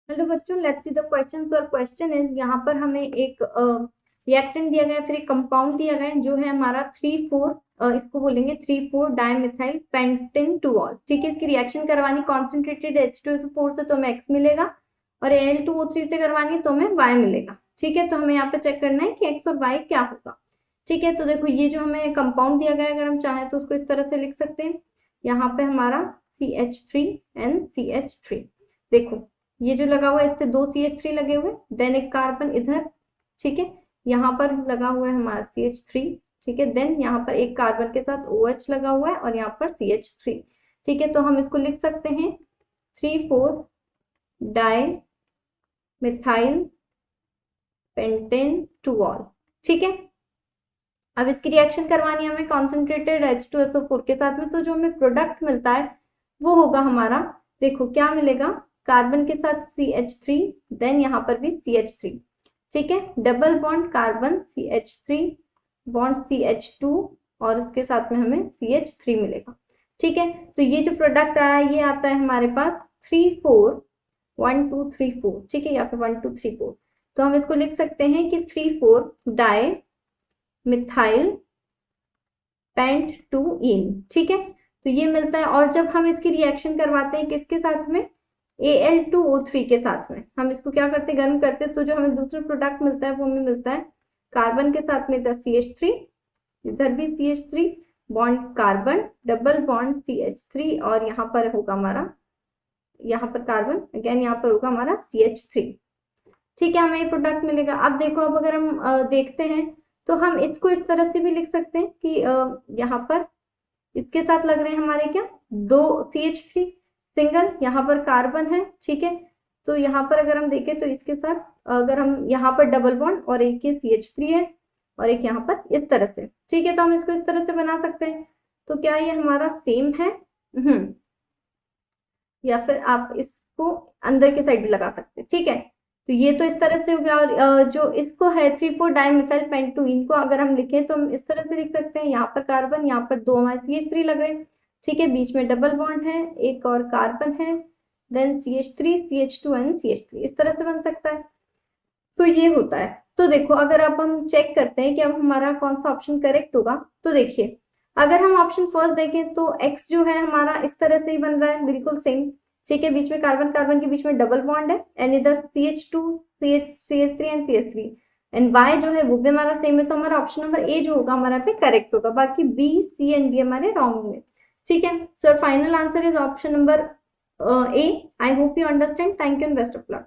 Hello बच्चों, let's see the question. और question is, यहाँ पर हमें एक रिएक्टेंट दिया गया है, फिर एक कंपाउंड दिया गया है जो है हमारा 3,4 इसको बोलेंगे 3,4 डाइमिथाइल पेंटेनटुऑल। ठीक है, इसकी रिएक्शन करवानी कॉन्सेंट्रेटेड H2SO4 से तो हमें X मिलेगा, और Al2O3 से करवानी तो हमें Y मिलेगा। ठीक है, तो हमें यहाँ पे चेक करना है कि X और Y क्या होगा। ठीक है, तो देखो ये जो हमें कंपाउंड दिया गया है, अगर हम चाहें तो उसको इस तरह से लिख सकते हैं। यहाँ पे हमारा CH3NCH3, देखो ये जो लगा हुआ है इससे 2 CH3 लगे हुए, देन एक कार्बन इधर। ठीक है, यहाँ पर लगा हुआ है हमारा CH3। ठीक है, देन यहाँ पर एक कार्बन के साथ OH लगा हुआ है और यहाँ पर CH3। ठीक है, तो हम इसको लिख सकते हैं 3,4 डाई मिथाइल पेंटेनटुऑल। ठीक है, अब इसकी रिएक्शन करवानी है हमें कॉन्सेंट्रेटेड H2SO4 के साथ में, तो जो हमें प्रोडक्ट मिलता है वो होगा हमारा, देखो क्या मिलेगा, कार्बन के साथ CH3, देन यहाँ पर भी CH3। ठीक है, double bond carbon CH3 bond CH2 और उसके साथ में हमें CH3 मिलेगा। ठीक है, तो ये जो प्रोडक्ट आया ये आता है हमारे पास 3,4 1 2 3 4। ठीक है, या फिर 1 2 3 4, तो हम इसको लिख सकते हैं कि 3,4 डाई मिथाइल पेंटटुईन। ठीक है, तो ये मिलता है, और जब हम इसकी रिएक्शन करवाते हैं किसके साथ में, Al2O3 के साथ में, हम इसको क्या करते हैं, गर्म करते हैं, तो जो हमें दूसरा प्रोडक्ट मिलता है वो हमें मिलता है कार्बन के साथ में इधर CH3, इधर भी CH3 bond carbon, double bond CH3, और यहाँ पर होगा हमारा, यहाँ पर कार्बन अगेन, यहाँ पर होगा हमारा CH3। ठीक है, हमें ये प्रोडक्ट मिलेगा। अब देखो, अब अगर हम देखते हैं तो हम इसको इस तरह से भी लिख सकते हैं कि यहाँ पर इसके साथ लग रहे हैं हमारे क्या, 2 CH3 सिंगल, यहाँ पर कार्बन है। ठीक है, तो यहाँ पर अगर हम देखें तो इसके साथ अगर हम यहाँ पर डबल बॉन्ड और एक ये CH3 है और एक यहाँ पर इस तरह से। ठीक है, तो हम इसको इस तरह से बना सकते हैं। तो क्या ये हमारा सेम है? या फिर आप इसको अंदर की साइड भी लगा सकते हैं। ठीक है, तो ये तो इस तरह से हो गया, और जो इसको है 3,4 डाइमिथाइल पेंटटुईन को अगर हम लिखें तो हम इस तरह से लिख सकते हैं, यहाँ पर कार्बन, यहाँ पर 2 हमारे CH3 लग रहे हैं। ठीक है, बीच में डबल बॉन्ड है, एक और कार्बन है, then CH3 CH2 and CH3, इस तरह से बन सकता है। तो ये होता है। तो देखो, अगर अब हम चेक करते हैं कि अब हमारा कौन सा ऑप्शन करेक्ट होगा, तो देखिए अगर हम ऑप्शन फर्स्ट देखें तो X जो है हमारा इस तरह से ही बन रहा है, बिल्कुल सेम। ठीक है, बीच में कार्बन कार्बन के बीच में डबल बॉन्ड है, एंड इधर CH2 CH3 and CH3, and Y जो है वो भी हमारा सेम है। तो हमारा ऑप्शन नंबर A जो होगा हमारा पे करेक्ट होगा, बाकी B C एंड D हमारे रॉन्ग में। ठीक है, so final answer is option number A। I hope you understand. Thank you and best of luck.